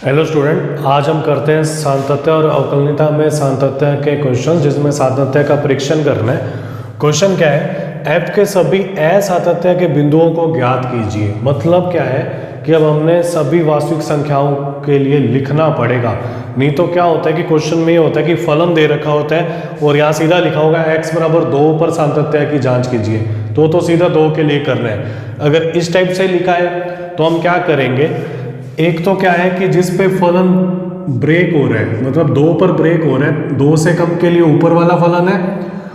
Hello student, आज हम करते हैं सातत्य और अवकलनीयता में सातत्य के क्वेश्चन, जिसमें सातत्य का परीक्षण करना है। क्वेश्चन क्या है, f के सभी असातत्य के बिंदुओं को ज्ञात कीजिए। मतलब क्या है कि अब हमने सभी वास्तविक संख्याओं के लिए लिखना पड़ेगा। नहीं तो क्या होता है कि क्वेश्चन में ये होता है कि फलन दे रखा होता है और यहाँ सीधा लिखा होगा x बराबर 2 पर सातत्य की जांच कीजिए, तो सीधा 2 के लिए करना है। अगर इस टाइप से लिखा है तो हम क्या करेंगे, एक तो क्या है कि जिस पे फलन ब्रेक हो रहा है, मतलब 2 पर ब्रेक हो रहा है, 2 से कम के लिए ऊपर वाला फलन है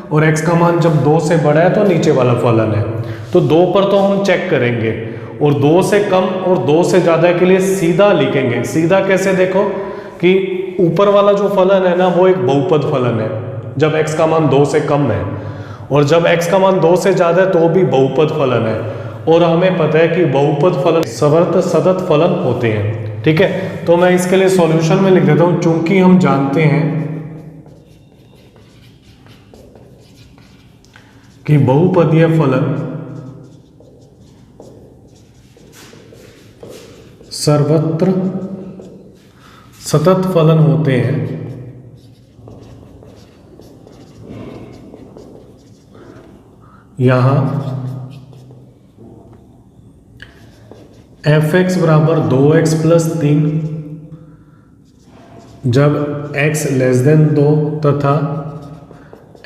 और x का मान जब 2 से बड़ा है तो नीचे वाला फलन है। तो 2 पर तो हम चेक करेंगे और 2 से कम और 2 से ज्यादा के लिए सीधा लिखेंगे। सीधा कैसे, देखो कि ऊपर वाला जो फलन है ना, वो एक बहुपद फलन है जब x का मान 2 से कम है, और जब x का मान 2 से ज्यादा है तो भी बहुपद फलन है। और हमें पता है कि बहुपद फलन सवर्त सतत फलन होते हैं। ठीक है, तो मैं इसके लिए सॉल्यूशन में लिख देता हूं, चूंकि हम जानते हैं कि बहुपदीय फलन सर्वत्र सतत फलन होते हैं, यहां f(x) बराबर 2x प्लस 3 जब x लेस देन 2 तथा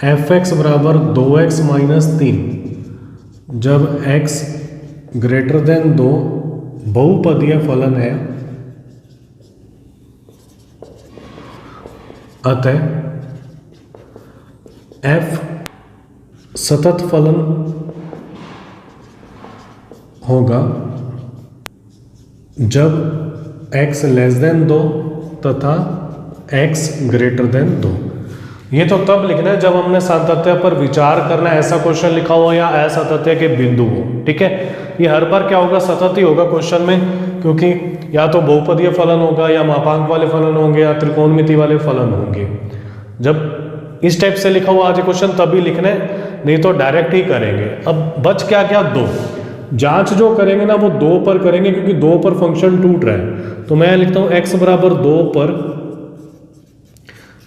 f(x) बराबर 2x माइनस 3 जब x ग्रेटर देन 2 बहुपदीय फलन है। अतः f सतत फलन होगा जब x लेस देन 2 तथा x ग्रेटर देन 2। ये तो तब लिखना है जब हमने सातत्य पर विचार करना है, ऐसा क्वेश्चन लिखा हो या असातत्य के बिंदु हो। ठीक है, ये हर बार क्या होगा, सतत ही होगा क्वेश्चन में, क्योंकि या तो बहुपदीय फलन होगा या मापांक वाले फलन होंगे या त्रिकोणमिति वाले फलन होंगे। जब इस टाइप से लिखा हुआ आज क्वेश्चन तभी लिखना है, नहीं तो डायरेक्ट ही करेंगे। अब बच क्या क्या, 2 जांच जो करेंगे ना वो 2 पर करेंगे, क्योंकि 2 पर फंक्शन टूट रहा है। तो मैं लिखता हूं x बराबर 2 पर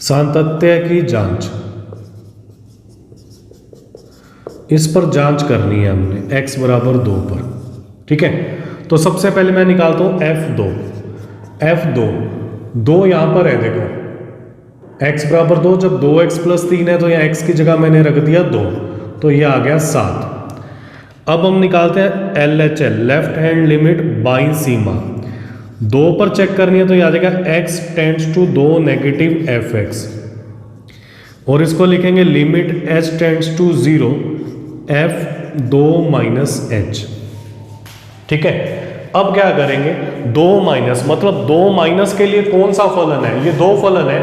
सातत्य की जांच। इस पर जांच करनी है हमने x बराबर 2 पर। ठीक है, तो सबसे पहले मैं निकालता हूं f2। 2 यहां पर है, देखो x बराबर 2, जब 2x प्लस 3 है तो यहाँ x की जगह मैंने रख दिया 2, तो ये आ गया 7। अब हम निकालते हैं LHL, लेफ्ट हैंड लिमिट बाईं सीमा। 2 पर चेक करनी है तो यह आ जाएगा x tends to 2 negative fx, और इसको लिखेंगे limit h tends to 0 f 2 minus h। ठीक है, अब क्या करेंगे, 2 माइनस मतलब 2 माइनस के लिए कौन सा फलन है, ये 2 फलन है।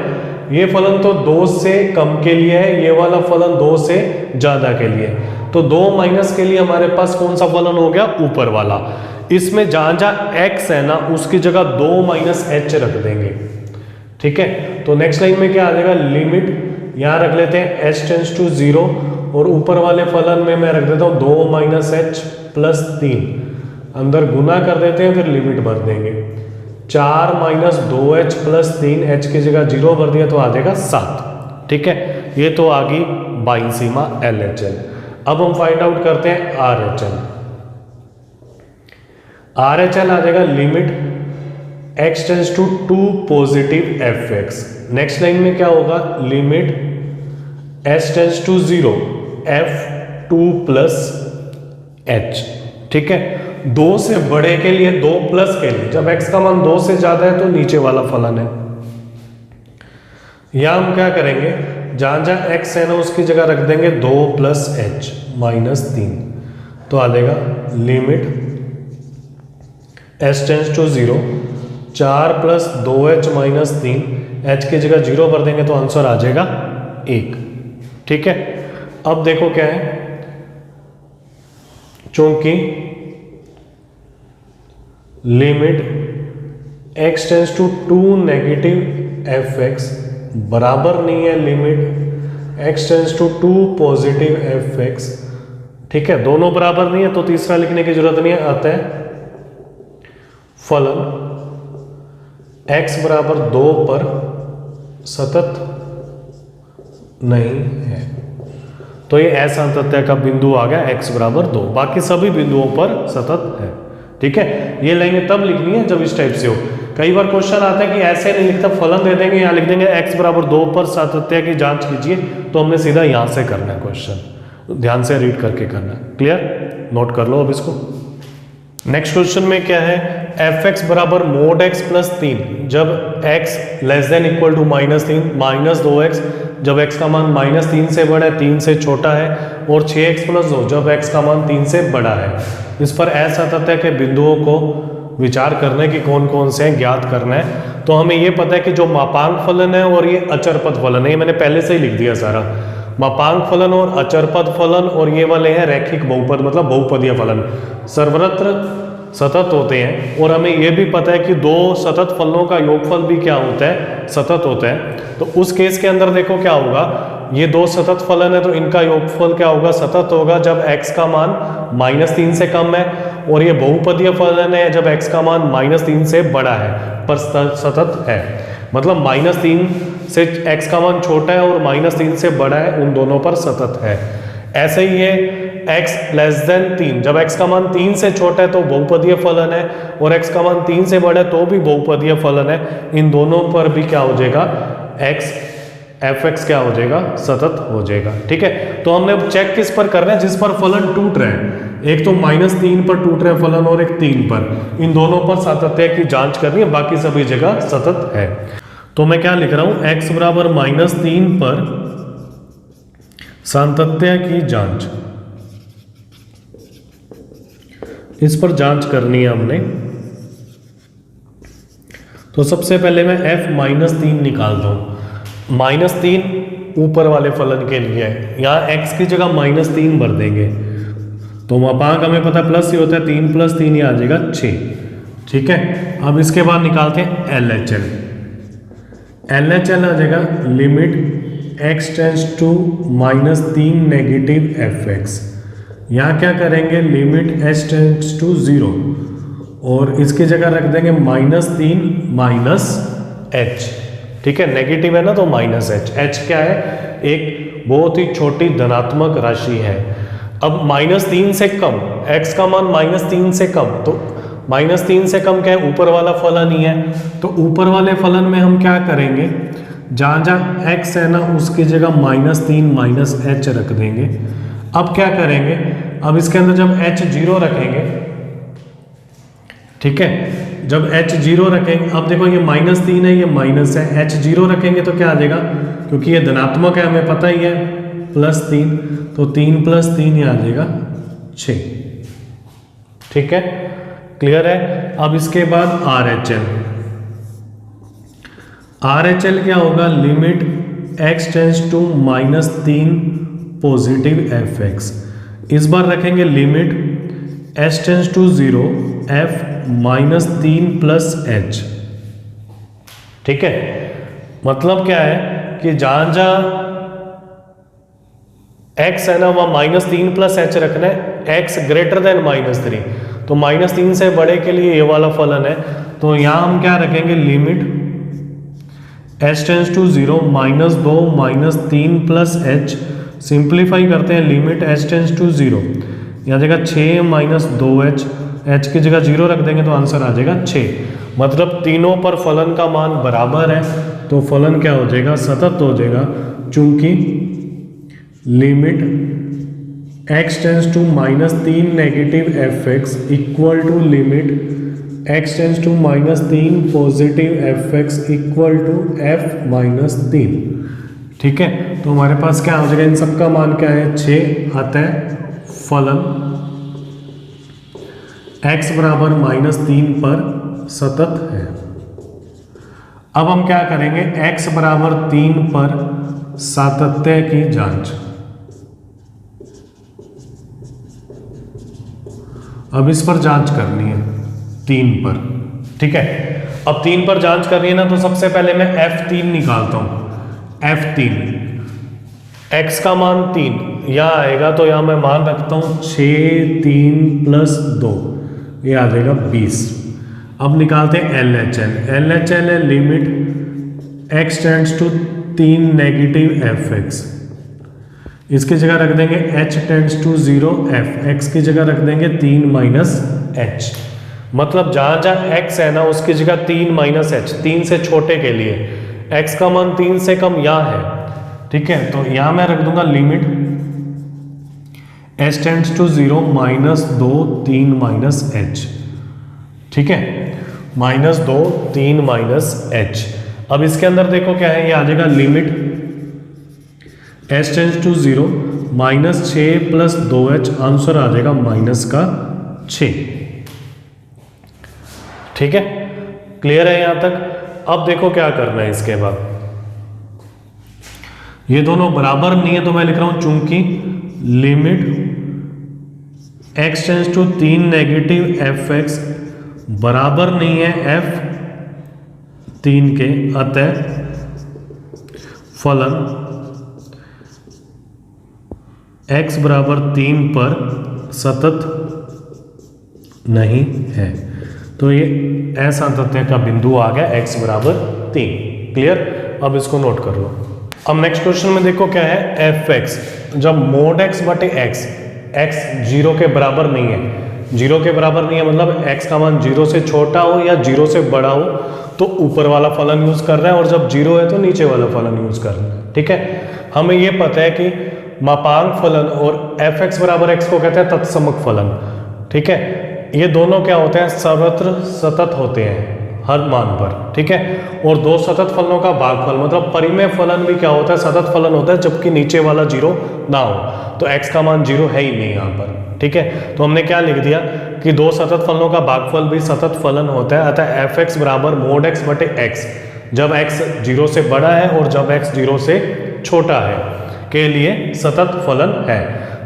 ये फलन तो 2 से कम के लिए है, ये वाला फलन 2 से ज्यादा के लिए। तो 2 माइनस के लिए हमारे पास कौन सा फलन हो गया, ऊपर वाला। इसमें जहां जहां x है ना उसकी जगह 2 माइनस h रख देंगे। ठीक है, तो नेक्स्ट लाइन में क्या आ जाएगा, लिमिट यहां रख लेते हैं h टेंड्स टू 0, और ऊपर वाले फलन में मैं रख देता हूं 2 माइनस h प्लस 3, अंदर गुना कर देते हैं, फिर लिमिट भर देंगे। 4 माइनस 2h प्लस 3, h की जगह 0 भर दिया तो आ जाएगा 7। ठीक है, ये तो आ गई बाईं सीमा LHL। अब हम फाइंड आउट करते हैं RHL। RHL आ जाएगा limit x tends to 2 positive fx। Next line में क्या होगा, limit h tends to 0 f 2 plus h। ठीक है, 2 से बड़े के लिए 2 प्लस के लिए, जब x का मान 2 से ज्यादा है तो नीचे वाला फलन है। यहां हम क्या करेंगे, जहां जहां x है ना उसकी जगह रख देंगे 2 प्लस h माइनस 3, तो आ जाएगा limit h tends to 0 4 plus 2h minus 3, h की जगह 0 भर देंगे तो आंसर आ जाएगा 1। ठीक है, अब देखो क्या है, चूंकि limit x tends to 2 negative fx बराबर नहीं है limit x tends to 2 positive fx। ठीक है, दोनों बराबर नहीं है तो तीसरा लिखने की जरूरत नहीं है। अतः फलन x बराबर 2 पर सतत नहीं है, तो ये असातत्य का बिंदु आ गया x बराबर 2, बाकी सभी बिंदुओं पर सतत है। ठीक है, ये लाइनें तब लिखनी है जब इस टाइप से हो। कई बार क्वेश्चन आता है कि ऐसे नहीं लिखता, फलन दे देंगे, यहाँ लिख देंगे x बराबर 2 पर सातत्य की जांच कीजिए, तो हमने सीधा यहाँ से करना है क्वेश्चन, ध्यान से रीड करके करना है। क्लियर, नोट कर लो अब इसको। नेक्स्ट क्वेश्चन में क्या है, f(x) बराबर mod x प्लस 3 जब x less than equal to -3 minus 2x जब x का मान -3 से बड़ा है, 3 से छोटा है, और 6x प्लस 2 जब x का मान 3 से बड़ा है। इस पर असातत्य के बिंदुओं को विचार करने की कौन कौन से हैं ज्ञात करना है। तो हमें ये पता है कि जो मापांक फलन है और ये अचरपद फलन है, ये मैंने पहले से ही लिख दिया सारा। मापांक फलन और अचरपद फलन और ये वाले हैं रैखिक बहुपद, मतलब बहुपदीय फलन, सर्वत्र सतत होते हैं। और हमें ये भी पता है कि दो सतत फलनों का योगफल भी क्या होता है, सतत होता है। तो उस केस के अंदर देखो क्या होगा, ये दो सतत फलन है तो इनका योगफल क्या होगा, सतत होगा जब x का मान -3 से कम है, और ये बहुपदीय फलन है जब x का मान -3 से बड़ा है पर सतत है। मतलब -3 से x का मान छोटा है और -3 से बड़ा है, उन दोनों पर सतत है। ऐसे ही है x लेस देन 3 जब x का मान 3 से छोटा है तो बहुपदीय फलन है, और x का मान 3 से बड़ा है तो भी बहुपदीय फलन है। इन दोनों पर भी क्या हो जाएगा, f(x) क्या हो जाएगा, सतत हो जाएगा। ठीक है, तो हमने चेक किस पर करना है, जिस पर फलन टूट रहे हैं। एक तो -3 पर टूट रहे फलन और एक 3 पर, इन दोनों पर सातत्य की जांच करनी है, बाकी सभी जगह सतत है। तो मैं क्या लिख रहा हूं, x बराबर -3 पर सातत्य की जांच, इस पर जांच करनी है हमने। तो सबसे पहले मैं f-3 निकालता हूं। -3 ऊपर वाले फलन के लिए है, यहाँ x की जगह -3 भर देंगे, तो मापांक हमें पता प्लस ही होता है, 3 + 3 ही आ जाएगा 6। ठीक है, अब इसके बाद निकालते हैं LHL। LHL आ जाएगा limit x tends to -3 negative f(x). यहाँ क्या करेंगे, लिमिट h टेंड्स टू 0 और इसकी जगह रख देंगे -3 माइनस h। ठीक है, नेगेटिव है ना तो -h। h क्या है, एक बहुत ही छोटी धनात्मक राशि है। अब -3 से कम, x का मान -3 से कम, तो -3 से कम क्या है, ऊपर वाला फलन ही है। तो ऊपर वाले फलन में हम क्या करेंगे, जहाँ जहाँ x है ना उसकी जगह -3 माइनस h रख देंगे। अब क्या करेंगे, अब इसके अंदर जब h 0 रखेंगे, ठीक है, जब h 0 रखेंगे, अब देखो ये -3 है, ये माइनस है, h 0 रखेंगे तो क्या आ जाएगा, क्योंकि ये धनात्मक है हमें पता ही है, +3, तो 3 + 3 ये आ जाएगा 6। ठीक है, क्लियर है। अब इसके बाद RHL क्या होगा, limit x tends to -3 positive f(x). इस बार रखेंगे limit h tends to 0 f -3 + h। ठीक है, मतलब क्या है कि जहां जहां x है ना वहां -3 + h रखना है, x ग्रेटर देन -3, तो -3 से बड़े के लिए ये वाला फलन है। तो यहां हम क्या रखेंगे, limit h tends to 0 -2 -3 + h। Simplify करते हैं, लिमिट h टेंड्स टू 0, यहाँ जगह 6 - 2h, h की जगह 0 रख देंगे तो आंसर आ जाएगा 6। मतलब तीनों पर फलन का मान बराबर है, तो फलन क्या हो जाएगा, सतत हो जाएगा, चूंकि limit x tends to -3 negative f(x) equal to limit x tends to -3 positive f(x) equal to f-3। ठीक है, तो हमारे पास क्या हो जाएगा, इन सबका मान क्या है, 6 आता है। फलन x बराबर -3 पर सतत है। अब हम क्या करेंगे, x बराबर 3 पर सातत्य की जांच। अब इस पर जांच करनी है 3 पर। ठीक है, अब 3 पर जांच करनी है ना, तो सबसे पहले मैं f3 निकालता हूं। f3, x का मान 3 यहाँ आएगा, तो यहाँ मैं मान रखता हूँ 6 3 + 2, ये आ जाएगा 20। अब निकालते हैं LHL। LHL है limit x tends to 3 negative fx, इसकी जगह रख देंगे h tends to 0 f, x की जगह रख देंगे 3 माइनस h। मतलब जहां जहां x है ना उसकी जगह 3 माइनस h, 3 से छोटे के लिए x का मान 3 से कम यहाँ है, ठीक है। तो यहां मैं रख दूंगा limit h tends to 0 minus 2 3 minus h, ठीक है, माइनस 2 3 माइनस h। अब इसके अंदर देखो क्या है, ये आ जाएगा limit h tends to 0 minus 6 plus 2h, answer आ जाएगा माइनस का 6, ठीक है। क्लियर है यहां तक। अब देखो क्या करना है इसके बाद, ये दोनों बराबर नहीं है तो मैं लिख रहा हूं चूंकि limit x tends to 3 negative fx बराबर नहीं है f 3 के, अतः फलन x बराबर 3 पर सतत नहीं है। तो ये असातत्य का बिंदु आ गया x बराबर 3। क्लियर। अब इसको नोट कर लो। अब नेक्स्ट क्वेश्चन में देखो क्या है, fx जब मोड x बटे x 0 के बराबर नहीं है, 0 के बराबर नहीं है मतलब x का मान 0 से छोटा हो या 0 से बड़ा हो तो ऊपर वाला फलन यूज कर रहे हैं, और जब 0 है तो नीचे वाला फलन यूज कर रहे हैं, ठीक है। हमें ये पता है कि मापांक फलन और fx बराबर x को कहते हैं तत्समक फलन, ठीक है। ये दोनों क्या होते हैं, सर्वत्र सतत होते हैं हर मान पर, ठीक है। और दो सतत फलनों का भागफल मतलब परिमेय फलन भी क्या होता है, सतत फलन होता है, जबकि नीचे वाला 0 ना हो। तो x का मान 0 है ही नहीं यहाँ पर, ठीक है। तो हमने क्या लिख दिया कि दो सतत फलनों का भागफल भी सतत फलन होता है, अतः fx बराबर मोड x बटे x जब x 0 से बड़ा है और जब x 0 से छोटा है के लिए सतत फलन है।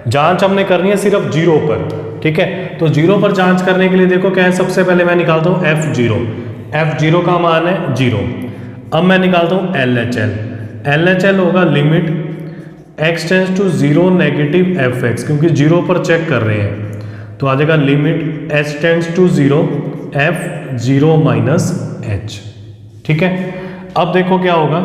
जांच हमने करनी है सिर्फ 0 पर, ठीक है। तो 0 पर जांच करने के लिए देखो क्या है, सबसे पहले मैं निकालता हूँ f0 का मान है 0। अब मैं निकालता हूँ LHL होगा limit x tends to 0 negative fx, क्योंकि 0 पर चेक कर रहे हैं तो आ जाएगा limit h tends to 0 f0 minus h, ठीक है। अब देखो क्या होगा,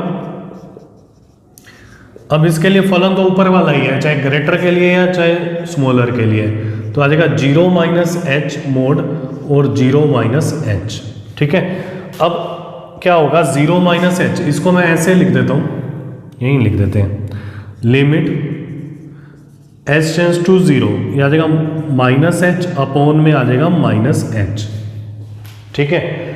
अब इसके लिए फलन तो ऊपर वाला ही है, चाहे ग्रेटर के लिए या चाहे स्मॉलर के लिए, तो आ जाएगा 0 माइनस h मोड और 0 माइनस h, ठीक है। अब क्या होगा 0 माइनस h, इसको मैं ऐसे लिख देता हूं, यहीं लिख देते हैं, लिमिट h टेंड्स टू 0 ये आ जाएगा माइनस h अपॉन में आ जाएगा माइनस h, ठीक है।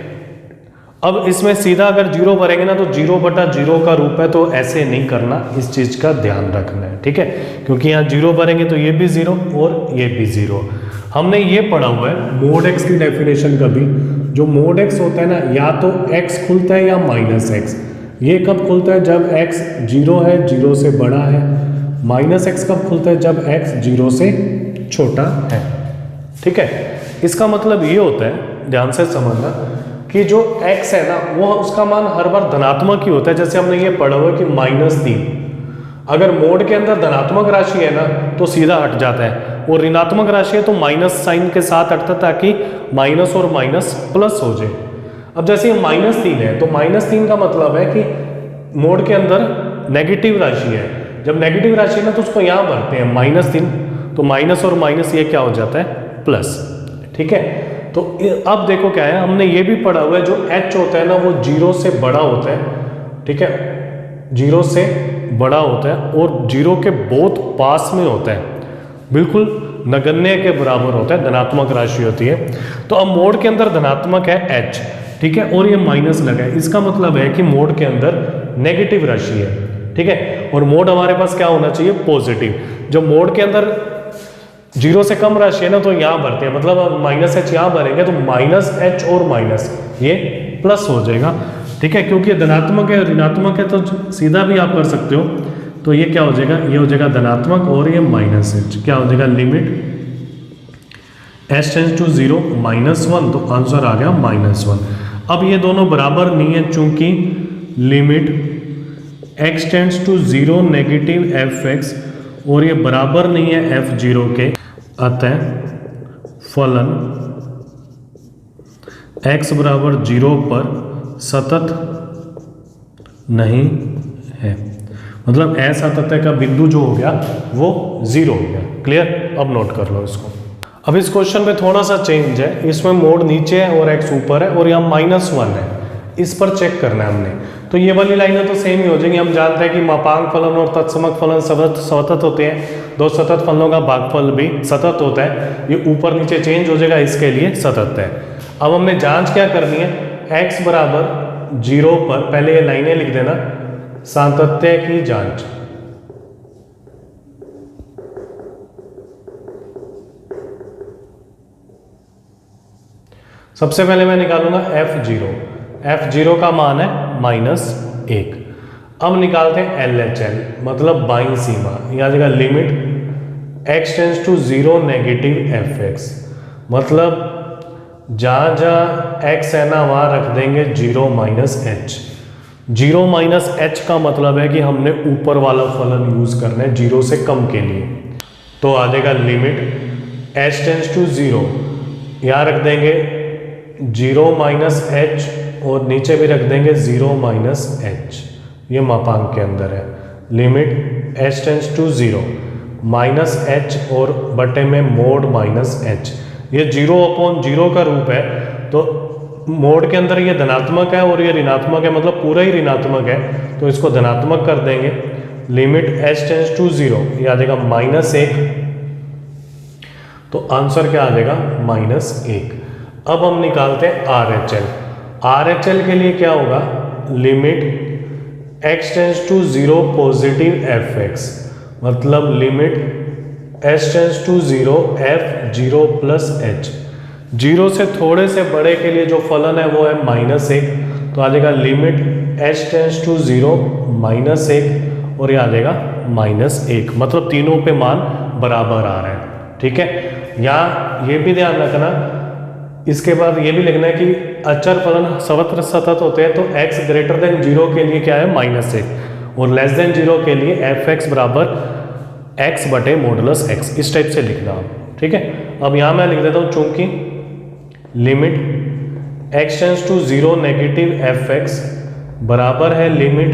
अब इसमें सीधा अगर 0 भरेंगे ना तो 0 बटा 0 का रूप है, तो ऐसे नहीं करना, इस चीज का ध्यान रखना है, ठीक है। क्योंकि यहाँ 0 भरेंगे तो ये भी 0 और ये भी 0। हमने ये पढ़ा हुआ है मोड x की डेफिनेशन का भी, जो मोड x होता है ना या तो x खुलता है या माइनस x। ये कब खुलता है, जब x 0 है, 0 से बड़ा है। माइनस x कब खुलता है, जब x 0 से छोटा है, ठीक है। इसका मतलब ये होता है, ध्यान से समझना, कि जो x है ना वो उसका मान हर बार धनात्मक ही होता है। जैसे हमने ये पढ़ा हुआ है कि -3 अगर मोड के अंदर धनात्मक राशि है ना तो सीधा हट जाता है, और ऋणात्मक राशि है तो माइनस साइन के साथ हटता है, ताकि माइनस और माइनस प्लस हो जाए। अब जैसे ये -3 है तो -3 का मतलब है कि मोड के अंदर नेगेटिव राशि है। जब नेगेटिव राशि है ना तो उसको यहाँ भरते हैं -3, तो माइनस और माइनस ये क्या हो जाता है प्लस, ठीक है। तो अब देखो क्या है, हमने ये भी पढ़ा हुआ है जो h होता है ना वो 0 से बड़ा होता है, ठीक है, 0 से बड़ा होता है और 0 के बहुत पास में होता है, बिल्कुल नगण्य के बराबर होता है, धनात्मक राशि होती है। तो अब मोड के अंदर धनात्मक है h, ठीक है, और ये माइनस लगा है, इसका मतलब है कि मोड के अंदर नेगेटिव राशि है, ठीक है। और मोड हमारे पास क्या होना चाहिए, पॉजिटिव। जब मोड के अंदर 0 से कम राशि है ना तो यहाँ भरते हैं, मतलब माइनस h यहाँ भरेंगे तो माइनस h और माइनस ये प्लस हो जाएगा, ठीक है। क्योंकि धनात्मक है ऋणात्मक है तो सीधा भी आप कर सकते हो। तो ये क्या हो जाएगा, ये हो जाएगा धनात्मक और ये माइनस h, क्या हो जाएगा लिमिट h टेंड्स टू 0 -1, तो आंसर आ गया -1। अब ये दोनों बराबर नहीं है, चूंकि limit x tends to 0 negative fx और ये बराबर नहीं है f0 के, अतः फलन x बराबर 0 पर सतत नहीं है, मतलब असातत्य का बिंदु जो हो गया वो 0 हो गया। क्लियर? अब नोट कर लो इसको। अब इस क्वेश्चन में थोड़ा सा चेंज है, इसमें मोड नीचे है और x ऊपर है और यहाँ -1 है, इस पर चेक करना है हमने। तो ये वाली लाइनें तो सेम ही हो जाएंगी। हम जानते हैं कि मापांक फलन और तत्समक फलन सतत होते हैं, दो सतत फलनों का भागफल भी सतत होता है। ये ऊपर नीचे चेंज हो जाएगा, इसके लिए सतत है। अब हमने जांच क्या करनी है, x बराबर 0 पर पहले ये लाइनें लिख देना, सातत्य की जांच। सबसे पहले मैं निकालूंगा f0 का मान है -1। अब निकालते हैं LHL, मतलब बाईं सीमा। यह आ जाएगा limit x tends to 0 negative fx, मतलब जहाँ जहाँ x है ना वहाँ रख देंगे 0 - h। 0 - h का मतलब है कि हमने ऊपर वाला फलन यूज करना है 0 से कम के लिए। तो आ जाएगा लिमिट h टेंस टू 0, यहाँ रख देंगे 0 - h और नीचे भी रख देंगे 0 - h। ये मापांक के अंदर है। Limit h tends to 0 -h और बटे में मोड -h। ये 0/0 का रूप है, तो मोड के अंदर ये धनात्मक है और ये ऋणात्मक है, मतलब पूरा ही ऋणात्मक है, तो इसको धनात्मक कर देंगे। लिमिट h टेंस टू 0, ये आ जाएगा -1, तो आंसर क्या आ जाएगा -1। अब हम निकालते हैं RHL के लिए क्या होगा, limit x tends to 0 positive fx, मतलब limit h tends to 0 f0 plus h। 0 से थोड़े से बड़े के लिए जो फलन है वो है -1, तो आ जाएगा लिमिट h टेंस टू 0 -1 और ये आ जाएगा -1, मतलब तीनों पे मान बराबर आ रहे हैं। ठीक है, यहाँ ये भी ध्यान रखना, इसके बाद ये भी लिखना है कि अचर फलन सर्वत्र सतत होते हैं, तो x ग्रेटर देन 0 के लिए क्या है -1 और लेस देन 0 के लिए fx बराबर x बटे मॉडुलस x, इस टाइप से लिखना आप। ठीक है, अब यहाँ मैं लिख देता हूँ, चूंकि limit x tends to 0 negative fx बराबर है limit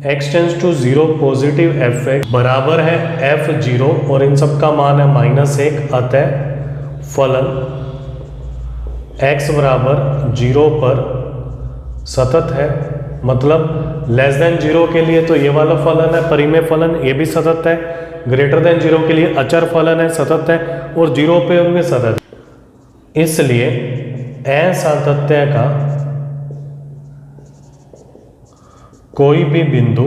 x tends to 0 positive fx बराबर है f0 और इन सब का मान है -1, अतः फलन x बराबर 0 पर सतत है, मतलब लेस देन 0 के लिए तो ये वाला फलन है परिमेय फलन, ये भी सतत है। ग्रेटर देन 0 के लिए अचर फलन है, सतत है, और 0 पे भी सतत है। इसलिए असातत्य का कोई भी बिंदु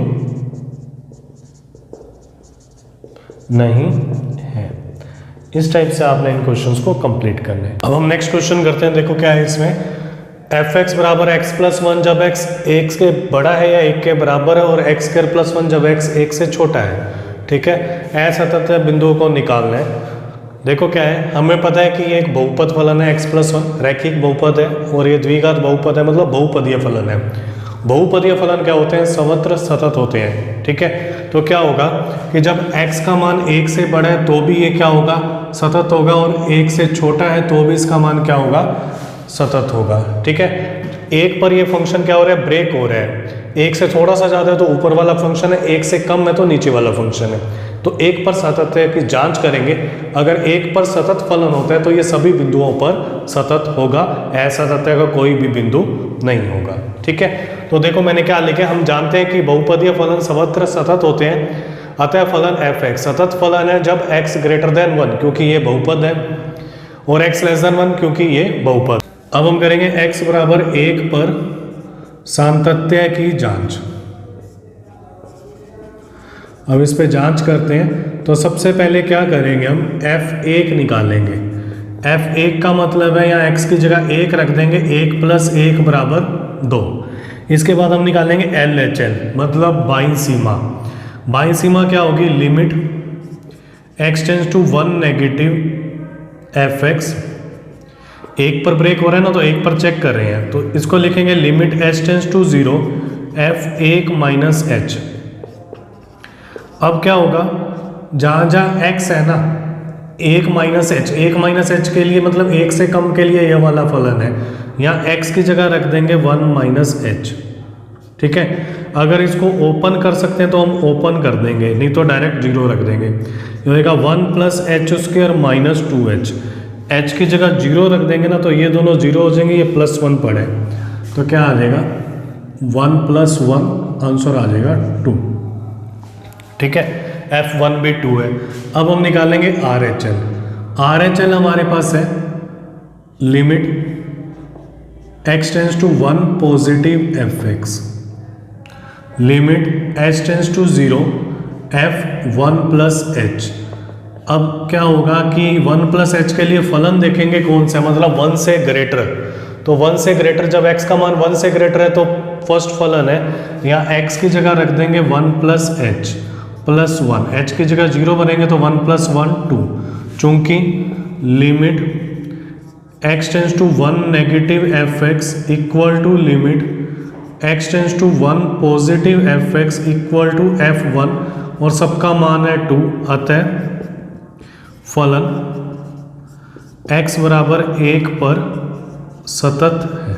नहीं है। इस टाइप से आपने इन क्वेश्चंस को कंप्लीट करना है। अब हम नेक्स्ट क्वेश्चन करते हैं। देखो क्या है इसमें, fx बराबर x प्लस 1 जब x 1 के बड़ा है या 1 के बराबर है, और x स्क्वायर प्लस 1 जब x 1 से छोटा है। ठीक है, असातत्य बिंदुओं को निकालना है। देखो क्या है, हमें पता है कि ये एक बहुपद फलन है x प्लस 1, रैखिक बहुपद है, और ये द्विघात बहुपद है, मतलब बहुपदीय फलन है। बहुपदीय फलन क्या होते हैं, सर्वत्र सतत होते हैं। ठीक है, तो क्या होगा कि जब x का मान 1 से बड़ा है तो भी ये क्या होगा, सतत होगा, और 1 से छोटा है तो भी इसका मान क्या होगा, सतत होगा। ठीक है, 1 पर ये फंक्शन क्या हो रहा है, ब्रेक हो रहा है। 1 से थोड़ा सा ज़्यादा है तो ऊपर वाला फंक्शन है, 1 से कम है तो नीचे वाला फंक्शन है। तो 1 पर सातत्य की जांच करेंगे, अगर 1 पर सतत फलन होता है तो ये सभी बिंदुओं पर सतत होगा, असातत्य का कोई भी बिंदु नहीं होगा। ठीक है, तो देखो मैंने क्या लिखा, हम जानते हैं कि बहुपदीय फलन सर्वत्र सतत होते हैं, अतः फलन f(x) सतत फलन है जब x ग्रेटर देन 1 क्योंकि ये बहुपद है, और x लेस देन 1 क्योंकि ये बहुपद। अब हम करेंगे x बराबर 1 पर सातत्य की जांच। अब इस पे जांच करते हैं, तो सबसे पहले क्या करेंगे, हम f1 निकालेंगे। f1 का मतलब है यहाँ x की जगह 1 रख देंगे, 1 प्लस 1 बराबर 2। इसके बाद हम निकालेंगे LHL, मतलब बाईं सीमा। बाईं सीमा क्या होगी, limit x tends to 1 negative fx। 1 पर ब्रेक हो रहा है ना, तो 1 पर चेक कर रहे हैं, तो इसको लिखेंगे limit h tends to 0 f1 minus h। अब क्या होगा, जहाँ जहाँ x है ना, 1 माइनस h के लिए मतलब 1 से कम के लिए यह वाला फलन है, यहाँ x की जगह रख देंगे 1 माइनस एच, ठीक है। अगर इसको ओपन कर सकते हैं तो हम ओपन कर देंगे, नहीं तो डायरेक्ट 0 रख देंगे। ये होगा 1 plus H square minus 2h, h की जगह 0 रख देंगे ना तो ये दोनों 0 हो जाएंगे, ये +1 पड़े तो क्या आ जाएगा 1 + 1, आंसर आ जाएगा 2, ठीक है। F1 भी 2 है। अब हम निकालेंगे RHL। RHL हमारे पास है limit x tends to 1 positive fx, limit h tends to 0 f1 plus h। अब क्या होगा कि 1 प्लस h के लिए फलन देखेंगे कौन सा, मतलब 1 से ग्रेटर। तो 1 से ग्रेटर, जब x का मान 1 से ग्रेटर है तो फर्स्ट फलन है, यहाँ x की जगह रख देंगे 1 प्लस h प्लस 1, h की जगह 0 बनेंगे तो 1 + 1 2, चूंकि limit x tends to 1 negative fx equal to limit x tends to 1 positive fx equal to f1 और सबका मान है 2, अतः फलन x बराबर 1 पर सतत है,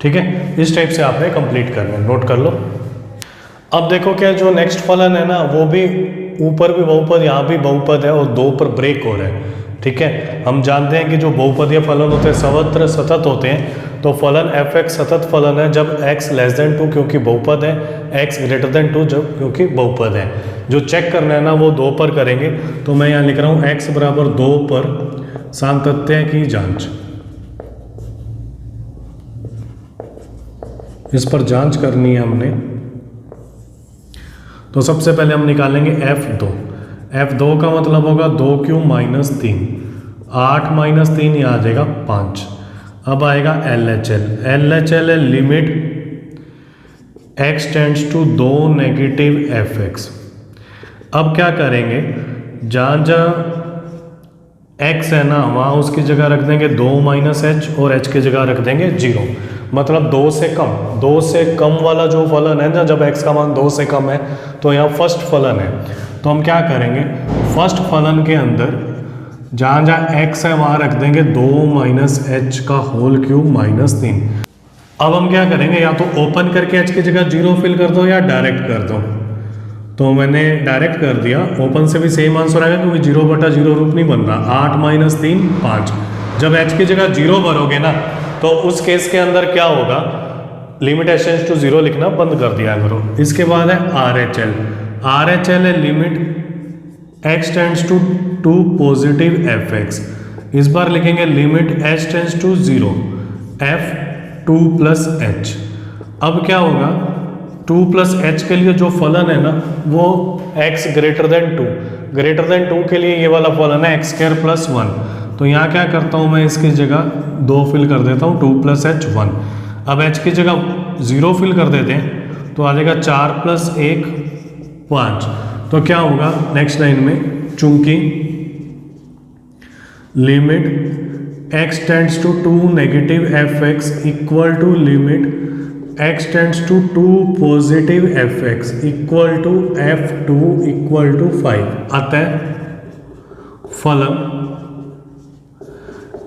ठीक है। इस टाइप से आपने कंप्लीट करना है, नोट कर लो। अब देखो क्या जो नेक्स्ट फलन है ना, वो भी ऊपर भी बहुपद, यहाँ भी बहुपद है और 2 पर ब्रेक हो रहा है, ठीक है। हम जानते हैं कि जो बहुपदीय फलन होते हैं सर्वत्र सतत होते हैं, तो फलन f(x) सतत फलन है जब x < 2 क्योंकि बहुपद है, x < 2 जब क्योंकि बहुपद है। जो चेक करना है ना वो 2 पर करेंगे, तो मैं यहाँ लिख रहा हूँ x बराबर 2 पर सांतत्य की जांच। इस पर जांच करनी है हमने, तो सबसे पहले हम निकालेंगे f2। f2 का मतलब होगा 2³ - 3, 8 - 3 यहाँ आ जाएगा 5। अब आएगा LHL। LHL है limit x tends to 2 negative fx। अब क्या करेंगे, जहाँ जहाँ x है ना वहाँ उसकी जगह रख देंगे 2 - h और h की जगह रख देंगे 0, मतलब 2 से कम। 2 से कम वाला जो फलन है ना, जब x का मान 2 से कम है तो यहाँ फर्स्ट फलन है। तो हम क्या करेंगे, फर्स्ट फलन के अंदर जहाँ जहाँ x है वहाँ रख देंगे 2 - h का होल क्यूब -3। अब हम क्या करेंगे, या तो ओपन करके h की जगह 0 फिल कर दो या डायरेक्ट कर दो। तो मैंने डायरेक्ट कर दिया, ओपन से भी सेम आंसर आएगा क्योंकि 0/0 रूप नहीं बन रहा। 8 - 3 5। जब h की जगह 0 भरोगे ना तो उस केस के अंदर क्या होगा, लिमिट h टेंड्स टू 0 लिखना बंद कर दिया करो। इसके बाद है RHL। RHL है limit x tends to 2 positive fx। इस बार लिखेंगे limit h tends to 0 f2 + h। अब क्या होगा, 2 + h के लिए जो फलन है ना वो x > 2 के लिए ये वाला फलन है x² + 1। तो यहाँ क्या करता हूँ मैं, इसकी जगह 2 फिल कर देता हूँ, 2 + h 1। अब h की जगह 0 फिल कर देते हैं तो आ जाएगा 4 + 1 5। तो क्या होगा नेक्स्ट लाइन में, चूंकि limit x tends to 2 negative fx equal to limit x tends to 2 positive fx equal to f2 equal to 5, अतः फलन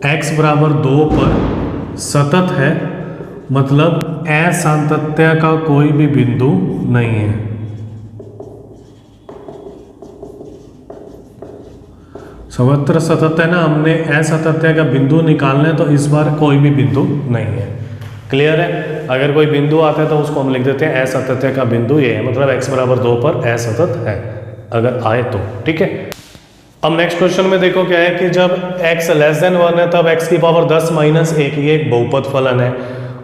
x बराबर 2 पर सतत है, मतलब असांतत्य का कोई भी बिंदु नहीं है। सर्वत्र सतत है ना, हमने असांतत्य का बिंदु निकालना है तो इस बार कोई भी बिंदु नहीं है। क्लियर है, अगर कोई बिंदु आता है तो उसको हम लिख देते हैं असांतत्य का बिंदु ये है, मतलब x बराबर 2 पर असतत है अगर आए तो, ठीक है। अब नेक्स्ट क्वेश्चन में देखो क्या है कि जब x < 1 है तब x की पावर 10 - 1 ये एक बहुपद फलन है,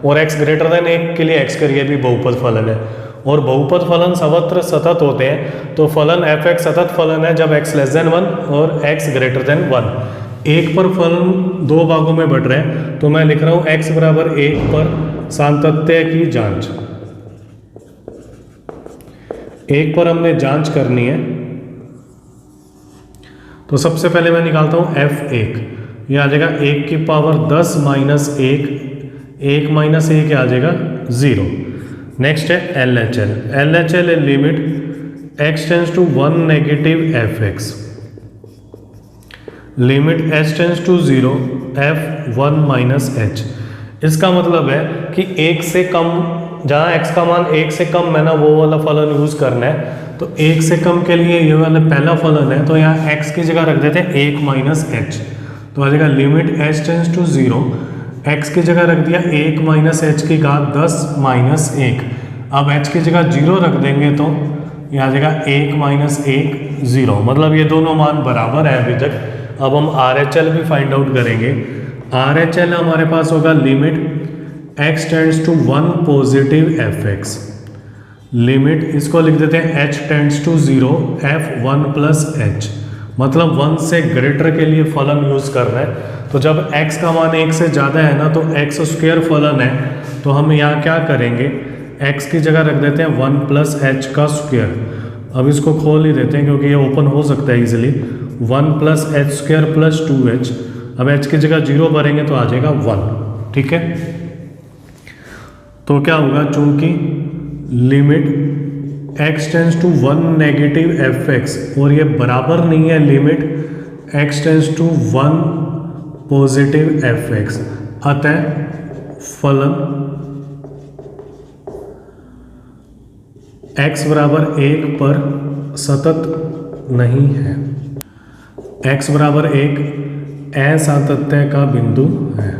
और x > 1 के लिए x ये भी बहुपद फलन है। और बहुपद फलन सर्वत्र सतत होते हैं, तो फलन f(x) सतत फलन है जब x < 1 और x < 1। एक पर फलन 2 भागों में बट रहे हैं, तो मैं लिख रहा हूँ x बराबर 1 पर सांतत्य की जांच। एक पर हमने जांच करनी है, तो सबसे पहले मैं निकालता हूँ f1। ये आ जाएगा 1 की पावर 10 - 1, 1 - 1 आ जाएगा 0। नेक्स्ट है LHL। LHL है limit x tends to 1 negative fx। Limit h tends to 0 f1 minus h। इसका मतलब है कि 1 से कम, जहाँ x का मान 1 से कम है ना, वो वाला फलन यूज़ करना है। तो 1 से कम के लिए ये वाला पहला फलन है, तो यहाँ x की जगह रख देते हैं 1 माइनस h। तो आ जाएगा limit h tends to 0, x की जगह रख दिया 1 माइनस h की घात 10 माइनस 1। अब h की जगह 0 रख देंगे तो ये आ जाएगा 1 माइनस 1 0। मतलब ये दोनों मान बराबर है अभी तक। अब हम RHL भी फाइंड आउट करेंगे। RHL हमारे पास होगा limit x tends to 1 positive fx, limit इसको लिख देते हैं h tends to 0 f1 plus h। मतलब 1 से ग्रेटर के लिए फलन यूज़ कर रहे हैं। तो जब x का मान 1 से ज़्यादा है ना, तो x स्क्वायर फलन है, तो हम यहाँ क्या करेंगे, x की जगह रख देते हैं 1 प्लस h का स्क्वायर। अब इसको खोल ही देते हैं क्योंकि ये ओपन हो सकता है easily. 1 plus h square plus 2h। अब h की जगह 0 भरेंगे तो आ जाएगा 1। ठीक है, तो क्या होगा, चूंकि limit x tends to 1 negative fx और ये बराबर नहीं है limit x tends to 1 positive fx, अतः फलन x बराबर 1 पर सतत नहीं है। x बराबर 1 असातत्य का बिंदु है।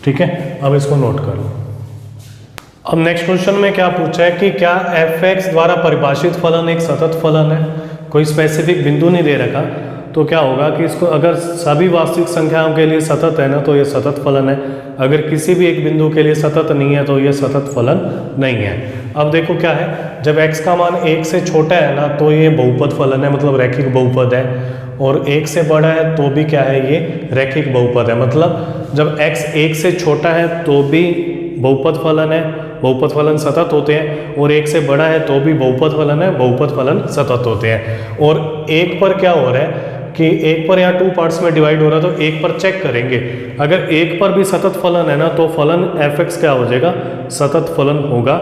ठीक है, अब इसको नोट करो। अब नेक्स्ट क्वेश्चन में क्या पूछा है कि क्या fx द्वारा परिभाषित फलन एक सतत फलन है। कोई स्पेसिफिक बिंदु नहीं दे रखा, तो क्या होगा कि इसको अगर सभी वास्तविक संख्याओं के लिए सतत है ना, तो ये सतत फलन है। अगर किसी भी एक बिंदु के लिए सतत नहीं है तो ये सतत फलन नहीं है। अब देखो क्या है, जब x का मान 1 से छोटा है ना, तो ये बहुपद फलन है, मतलब रैखिक बहुपद है। और 1 से बड़ा है तो भी क्या है, ये रैखिक बहुपद है। मतलब जब x 1 से छोटा है तो भी बहुपद फलन है, बहुपद फलन सतत होते हैं। और 1 से बड़ा है तो भी बहुपद फलन है, बहुपद फलन सतत होते हैं। और 1 पर क्या हो रहा है कि 1 पर यहाँ 2 पार्ट्स में डिवाइड हो रहा है, तो 1 पर चेक करेंगे। अगर 1 पर भी सतत फलन है ना, तो फलन fx क्या हो जाएगा, सतत फलन होगा।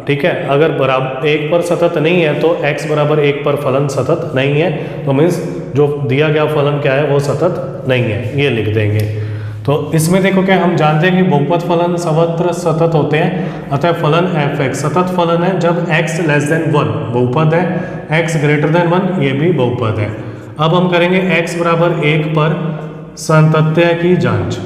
ठीक है, अगर बराबर 1 पर सतत नहीं है तो x बराबर 1 पर फलन सतत नहीं है, तो मीन्स जो दिया गया फलन क्या है, वो सतत नहीं है, ये लिख देंगे। तो इसमें देखो क्या, हम जानते हैं कि बहुपद फलन सर्वत्र सतत होते हैं, अतः फलन fx सतत फलन है जब x लेस देन 1 बहुपद है, x ग्रेटर देन 1 ये भी बहुपद है। अब हम करेंगे x बराबर 1 पर सातत्य की जांच।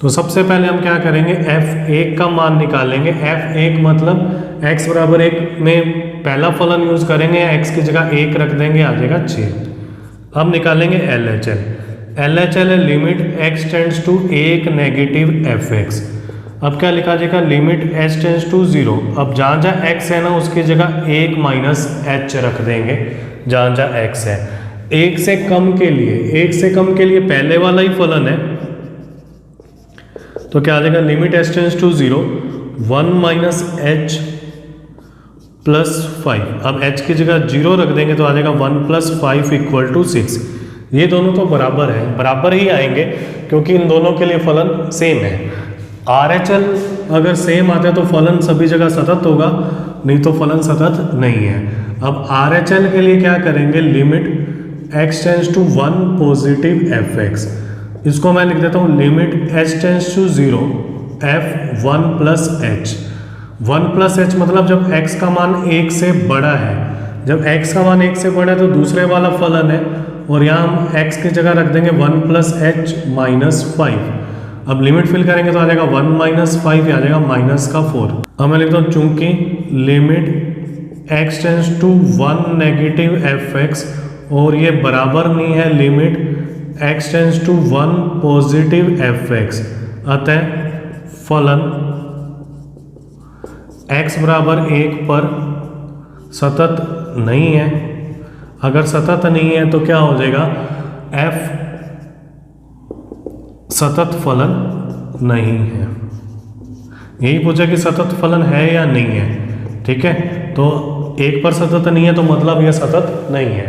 तो सबसे पहले हम क्या करेंगे, f1 का मान निकालेंगे। f1 मतलब x बराबर 1 में पहला फलन यूज करेंगे, x की जगह 1 रख देंगे, आ जाएगा 6। अब निकालेंगे LHL। LHL है limit x tends to 1 negative fx। अब क्या लिखा जाएगा, लिमिट h टेंड्स टू 0। अब जहाँ जहाँ x है ना, उसकी जगह 1 माइनस h रख देंगे, जहाँ जहाँ x है। 1 से कम के लिए, 1 से कम के लिए पहले वाला ही फलन है, तो क्या आ जाएगा, limit h tends to 0 1 minus h plus 5। अब h की जगह 0 रख देंगे तो आ जाएगा 1 प्लस 5 इक्वल टू 6। ये दोनों तो बराबर है, बराबर ही आएंगे क्योंकि इन दोनों के लिए फलन सेम है। RHL अगर सेम आता है तो फलन सभी जगह सतत होगा, नहीं तो फलन सतत नहीं है। अब RHL के लिए क्या करेंगे, limit x tends to 1 positive fx। इसको मैं लिख देता हूँ limit h tends to 0 f1 plus h। 1 plus h मतलब जब x का मान 1 से बड़ा है, जब x का मान 1 से बड़ा है तो दूसरे वाला फलन है, और यहाँ हम x की जगह रख देंगे 1 प्लस h माइनस 5। अब लिमिट फिल करेंगे तो आ जाएगा 1 माइनस 5, आ जाएगा माइनस का 4। अब मैं लिखता हूँ चूंकि limit x tends to 1 negative fx और ये बराबर नहीं है limit x tends to 1 positive fx, अतः फलन x बराबर 1 पर सतत नहीं है। अगर सतत नहीं है तो क्या हो जाएगा, f सतत फलन नहीं है। यही पूछा कि सतत फलन है या नहीं है। ठीक है, तो 1 पर सतत नहीं है तो मतलब यह सतत नहीं है।